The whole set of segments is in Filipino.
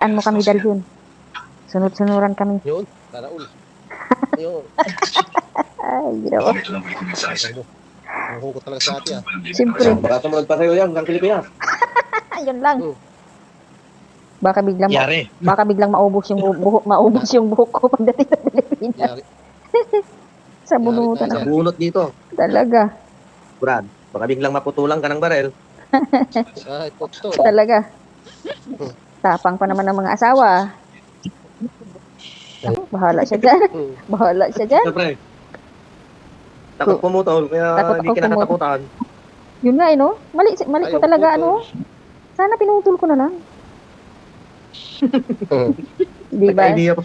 Saan mo kami dalhin? Sunod-sunuran kami. Yun, Taraul. Yun. Ay, ginawa. Ang hukot talaga sa ati ah. Siyempre. Baka mo nagpasayo yan, ang Pilipinas. Ayun lang. Baka biglang Yari. baka biglang maubos yung buhok ko pagdating sa Pilipinas. Yari. Sa bunutan Yari ako. Bunot dito. Talaga. Brad, baka biglang maputulang ka ng barel. Ay, puto. Talaga. Tapang pa naman ng mga asawa. Bahala siya dyan. Bahala siya dyan. Siyempre. Takot pumutol, kaya Takot hindi ako kinakatakutan. Yun nga no. Mali ko Ayaw, talaga puto. ano. Sana pinutol ko na lang. Di ba? Idea pa.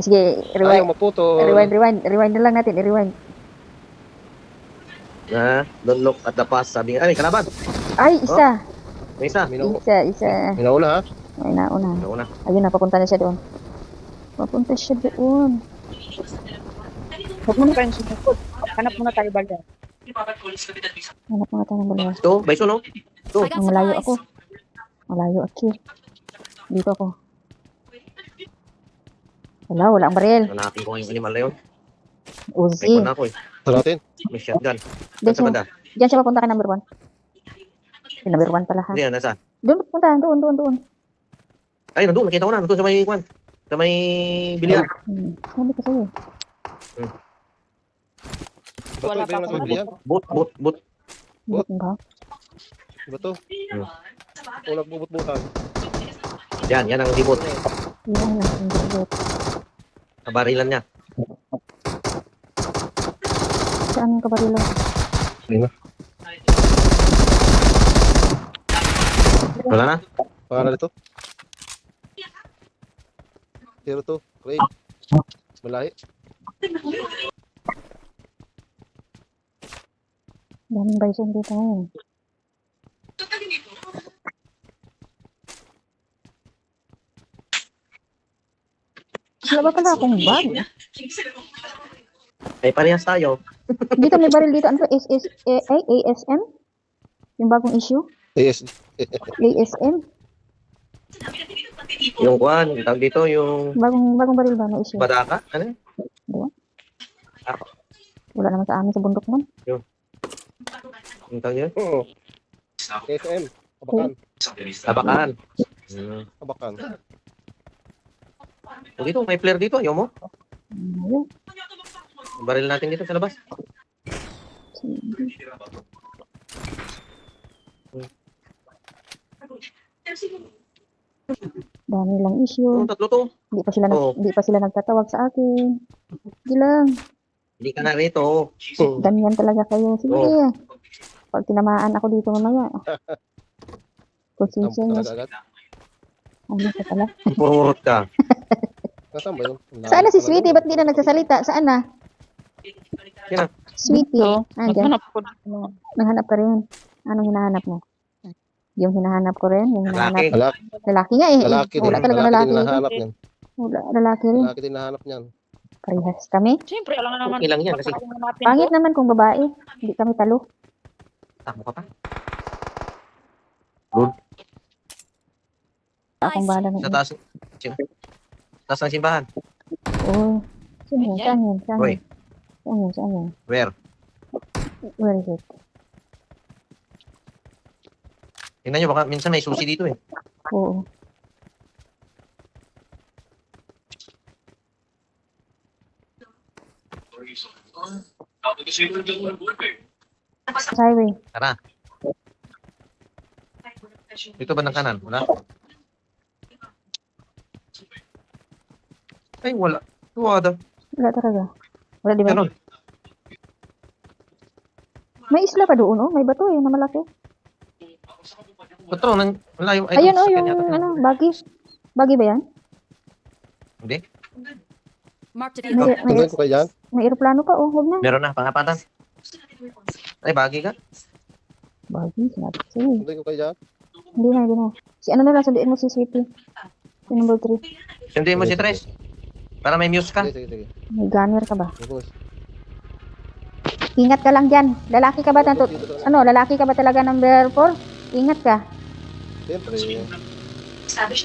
Sige, Ayaw rewind. maputo. Rewind na lang natin. Rewind. Don't look at the past. Sabi nga, ay, kalaban. Ay, isa. May isa. Isa. Minauna ha? Ay, nauna. Nauna. Ayun na, papunta na siya doon. Papunta siya doon. Huwag mo na tayong sumukod. Hanap muna tayo balda. Hanap mga tayo ng balawas. Ito, Bison, no? Ito. Ang malayo ako. Malayo ako. Dito ako. Wala ang baril. Hanapin ko yung animal na yun. May Uzi. ko na ako eh. Sa natin? May shotgun. Diyan Sa banda. siya papunta kay number 1. Yung number 1 pala ha. Hindi, nasa. Doon papunta. Doon. Ay, nandun. Nakita ko na. Nandun sa may kwan. Sa may bilihan. Sabi ko sa'yo. Bato, Wala iba pa yung ako. nasa bilihan. Boot. Bakit ba? Bato. O nagbubut-butan. Yan ang dibot. Yan. Ang gabot. Kabarilan niya. Saan yung kabarilo? Wala na? Pangalan nito? Hero to. Craig. Malahi. Daming bison dito ngayon. Wala ba pala akong bag? Ay, parehas tayo. Dito may baril dito. Ano to? ASM? Yung bagong issue? Yes. ASM? Yung kwan, yung tawag dito, yung Bagong baril ba na issue? badaka. Ano? Wala naman sa amin sa bundok nun. Yung tawag yun? Oo. SM. Abakan. Tabakan. Abakan. O dito, may flare dito. Ayaw mo? Ayun. Baril natin dito sa labas. Dami lang issue. Yung tatlo to. Hindi pa sila nagtatawag sa akin. Hindi lang. Hindi ka na rito. Ganyan talaga kayo. Sige. Oo. Pag tinamaan ako dito mamaya. Konsensya niya. Agad. Ano ka pala? Pururot ka. Nasaan ba yun? Saan na si Sweetie? Ba't hindi na nagsasalita? Saan na? Yan na. Sweetie. Diyan. Maghanap ko. Naghanap ka rin. Anong hinahanap mo? Yung hinahanap ko rin? Yung hinahanap? Lalaki. Lalaki nga eh. Lalaki din. Wala talaga Lalaki lalaki. din nahanap niyan. Wala, lalaki rin. Lalaki din nahanap niyan. Parehas kami. Siyempre, alam nga naman. Okay lang yan kasi Pangit naman kung babae. Hindi kami talo. takbo ka pa. Akong bahala na. Sa taas. Taas ng simbahan. Oo. Sino? Saan yun? Saan Hoy. yun? Saan yun? Where? Where is it? Tingnan nyo, baka minsan may susi dito eh. Oo. Highway. Tara. Dito ba ng kanan? Wala? Ay, wala. Wala. Wala talaga. Wala di ba? Ganon. May isla pa doon, oh. May bato eh, na malaki. Patro, wala yung Ayun, oh, sasakyan yung yata. ano, buggy. Buggy ba yan? Hindi. Marked a May, vehicle. may, Tungguin ko kayo dyan. may aeroplano pa, oh. Huwag na. Meron na, pangapatan. Ay, bagi ka. Buggy, sinabi ko sa'yo. Tungguin ko kayo dyan. Hindi na. Si ano na lang, sunduin mo si Sweetie. Si number 3. Hindi mo si Tres. Para may muse ka. Sige. May gunner ka ba? Bubos. Ingat ka lang dyan. Lalaki ka ba? Lalaki ka ba talaga number 4? Ingat ka. Siyempre.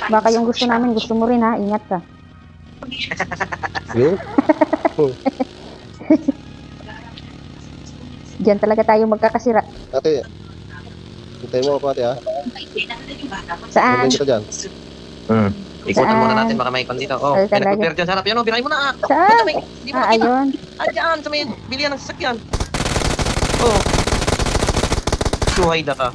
Baka yung gusto namin, gusto mo rin ha. Ingat ka. Yun. Diyan talaga tayo magkakasira. Ate, hintayin mo ako ate ha. Saan? Maganda kita dyan. Ikutan muna Saan? natin, baka may pandito. Oh, Ay, may talaga. nag-prepare dyan sa harap. Yan o, birahin mo na. Saan? Hindi mo Ah, nakita. ayun. Diyan, sa may bilihan ng sasakyan. Oh. Suhayda ka.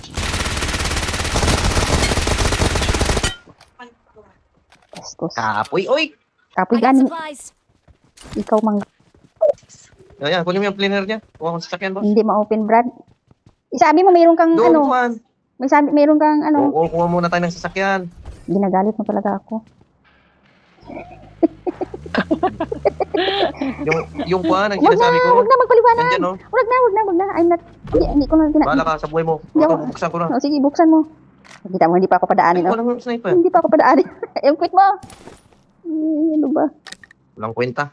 Bastos. Kapoy, oy. Kapoy I got gani. supplies. Ikaw mang Ayan, kunin mo yung planer niya. Kuha ko sa sasakyan, boss. hindi ma-open, Brad. Isabi mo mayroon kang Doon, ano. Juan. Mayroon kang ano. Oo, kuha muna tayo ng sasakyan. Ginagalit mo talaga ako. Yung Juan, ang Wag na, sinasabi ko. wag na magpaliwanag. Nandyan, no? Wag na. I'm not, hindi ko na Bahala ka sa buhay mo. Hindi ako- Ito, buksan ko na. Oh, sige, buksan mo. Kita mo, hindi pa ako padaanin. Oh. Walang sniper. Hindi pa ako padaanin. Yung quit mo. Ano ba? Walang kwenta.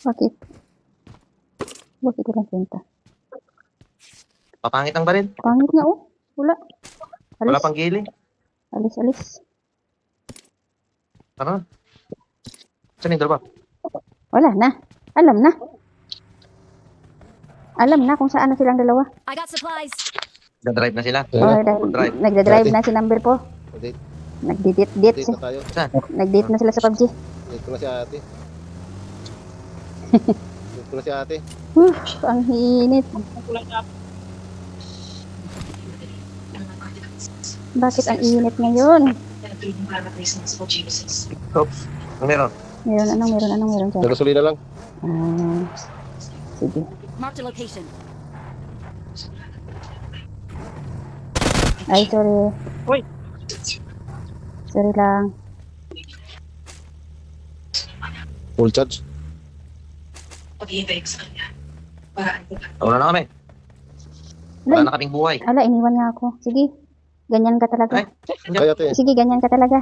Bakit? Bakit walang kwenta? Papangit ang baril. Pangit nga, oh. Wala. Wala Alis, pang gili. alis. Tara. Saan yung dalawa? Wala na. Alam na. Alam na kung saan na silang dalawa. I got supplies. Dadrive na sila. Oh, dahil drive. nagdadrive Dati. na si number po. Date, Nagdidate date na tayo. Nagdate na sila sa PUBG. Date ko na si ate. Date ko na si ate. Ang hinit. Bakit ang init ngayon? Oops. Ano meron? Meron dyan. Nagasolina lang. Ah, sige. Marked a location. Ay, sorry. Uy. Sorry lang. Full charge. Wala na kami. Wala na kaming buhay. Ala, iniwan niya ako. Sige. Ganyan ka talaga. Ay. Kaya ate. Sige, ganyan ka talaga.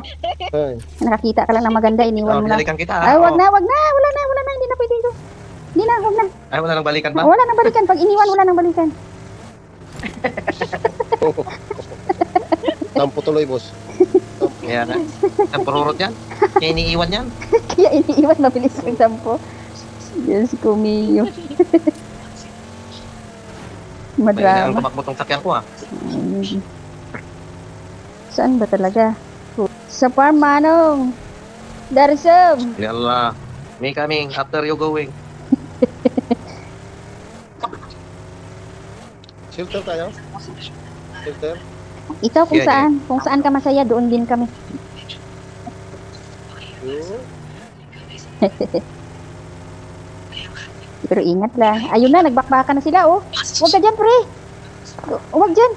Ay. Nakakita ka lang ng maganda, iniwan mo lang. Binalikan kita. Ay, wag Oo. na. Wala na. Hindi na pwede ito. Hindi na, wag na. Ay, wala nang balikan ba? Wala nang balikan. Pag iniwan, wala nang balikan. Tampo tuloy, boss. Kaya nga. Ang pururot yan. Kaya iniiwan yan. Kaya iniiwan, mabilis ang sampo. Diyos ko, Mio. Kaya ang Madrama. tumakbo tong sakyan ko ah. Saan ba talaga? Sa farm, Manong. Darsam. Yalla. May coming after you going. Shelter tayo. Shelter. Ikaw kung Sige, saan. Kung saan ka masaya, doon din kami. Yun. Pero ingat lang. Ayun na, nagbakbakan na sila, oh. Huwag ka dyan, pre. Huwag dyan.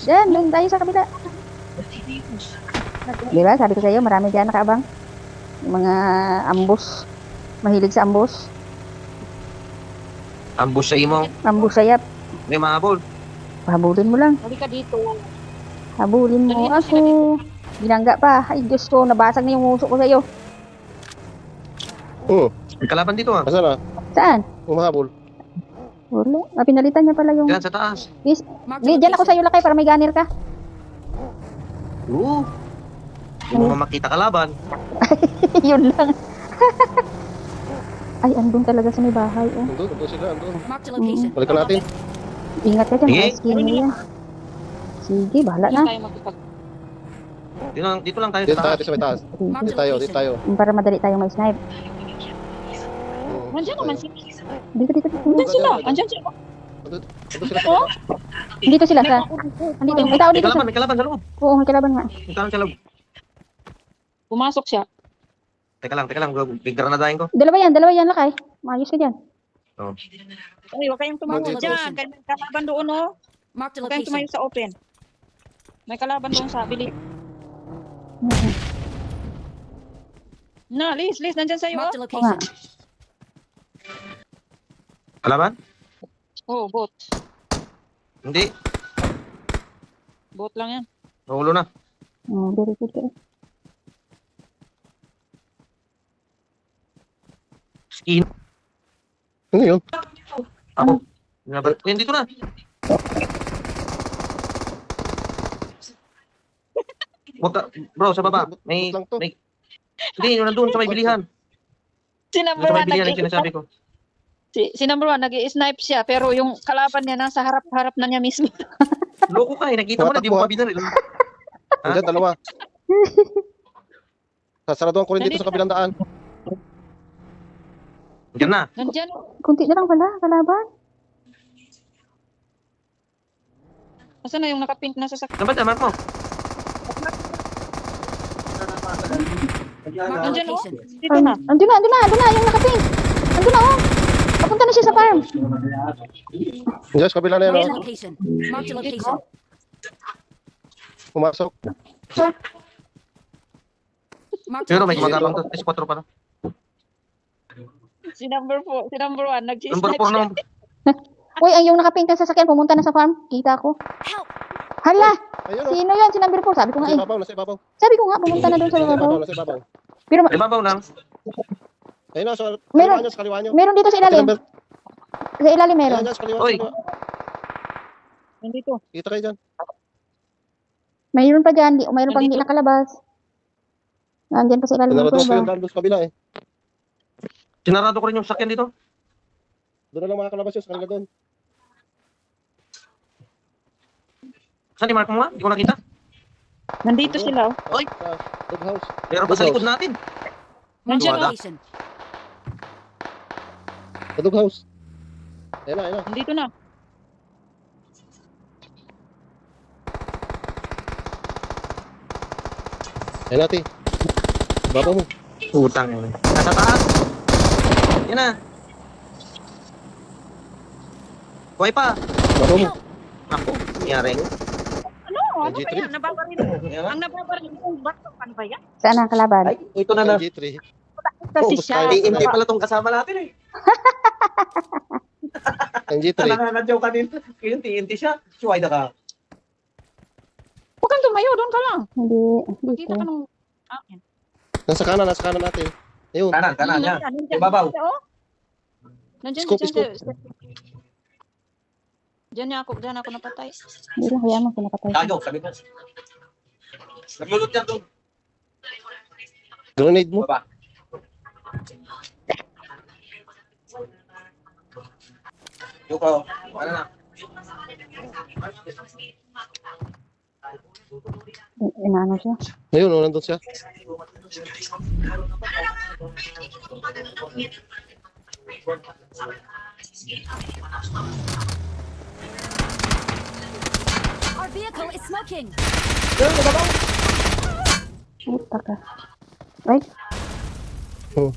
Dyan, doon tayo sa kabila. Diba, sabi ko sa'yo, marami dyan nakaabang. Yung mga ambus. Mahilig sa ambus. Ambush sa imo. Ambus sayap. May mahabol. Habulin mo lang. Halika dito. Habulin mo ako. Binangga pa. Ay, Diyos ko, nabasag na yung uso ko sa'yo. May kalaban dito ah. Asa na? Saan? Umahabol. Wala. Pinalitan niya pala yung... Diyan sa taas. Marked a Di, dyan ako location. sa'yo, Lakay, para may ganir ka. Oo. Hindi mo makita kalaban. Yun lang. Ay, andun talaga sa may bahay. Oh. Andun sila, andun. Marked a location. Balikan natin. Ingat ka dyan, Sige. mga skin niya. Sige, bahala na. Saan tayo magkipag... Dito lang tayo Dito sa tayo, taas. dito sa may taas. Marked Dito a tayo, dito location. tayo. Para madali tayong may snipe. Nandiyan naman sila. Dito. Nandiyan sila. Nandiyan sila. Andun sila sa baba. Dito sila sa... Andito, may tao May dito. kalaban, may kalaban sa loob. Oo, may kalaban nga. May kalaban sa loob. Pumasok siya. Teka lang. Granadahin ko. Dalawa yan, Lakay. Maayos ka dyan. Ay, huwag kayong tumayo Nandito. dyan. May kalaban doon, oh. Marked a Huwag kayong tumayo location. sa open. May kalaban doon sa bili. Na, Liz, Nandyan sa'yo, Marked a oh. location. Kalaban? Oh, bot. Hindi. Bot lang yan. Nahulo na. Very good. Skin. Ano yun? Ako. Yan, dito na. Huwag ka, bro, sa baba. May, Bot lang to. hindi, yung nandun sa may bilihan. Si Doon number sa may one, bilihan yung sinasabi ko. si number one, nag-i-snipe siya, pero yung kalaban niya nasa harap-harap na niya mismo. Loko ka eh, nakita mo na, di mo pa binaril. Andyan, dalawa. Sasaraduhan ko rin dito sa kabilang daan. Diyan na. Nandyan. Kunti na lang pala, kalaban. Asa na yung nakapink na sasakyan? Dapat naman mo. Marked a Nandyan, oh. location. Dito na. Andun na, yung nakaping. Andun na, oh. Papunta na siya sa farm. Andyan, sa kabila na yan. Marked a Oh. location. Marked a location. Pumasok. Marked a Pero may location. gumagapang to. S4 pala. Si number one, Number nag-i-snipe 4 siya. naman. Uy, ang yung nakaping na sasakyan, pumunta na sa farm. Kita ko. Help! Hala! Ayun, oh. Sino yan? Si number 4. Sabi ko nga Nasa eh. ibabaw, nasa ibabaw. Sabi ko nga, pumunta na doon sa Nasa ibabaw, babaw. nasa ibabaw. Pero Ay, babaw lang. Ayun na, sa Meron. kaliwa nyo, sa kaliwa nyo. meron dito sa ilalim. Sa ilalim meron. Ayan, sa kaliwa, Oy. sa kaliwa. Nandito. Kita kayo dyan. Mayroon pa dyan. Mayroon pang hindi nakalabas. Nandiyan pa sa ilalim ng Pinarados ko tuba. yung daan doon sa kabila eh. Sinarado ko rin yung sakyan dito. Doon na lang makakalabas yun sa kanila doon. Saan ni Mark mo nga? Hindi ko nakita. Nandito sila, oh. Oy. Sa dog house. Meron pa sa likod natin. Nandyan, Wala. oh. Location. Sa dog house. Ayun na, ayun na. Nandito na. Ayun na, ti. Babaw mo. Utang yun. Nasa taas. Yan na. Kuhay pa. Babaw mo. Ako. Yaring. Ano? Ano ba G3? yan? Nababaril. Ang nababaril yung bato. Ano ba yan? Saan ang kalaban? Ay, ito na na. G3. Kasi Oh, siya. basta- TNT pala tong kasama natin eh. Ang G3. Nangangadyaw ka din. Yung TNT siya. Suwayda ka. Huwag kang tumayo. Doon ka lang. Hindi. Kita Dito. ka nung... akin. Nasa kanan natin. Ayun. Kanan yan. Nandyan, Ibabaw. siya, oh. Nandyan, Scoop, nandyan siya. Diyan ako napatay. Hindi lang, kaya mo. Pinapatay. Tayo, sabi ko. Naglulot yan doon. Grenade mo. Baba. Yuko, ano na? Inaano siya. Ayun, oh, nandun siya. Our vehicle is smoking. Puta ka. Right? Oh.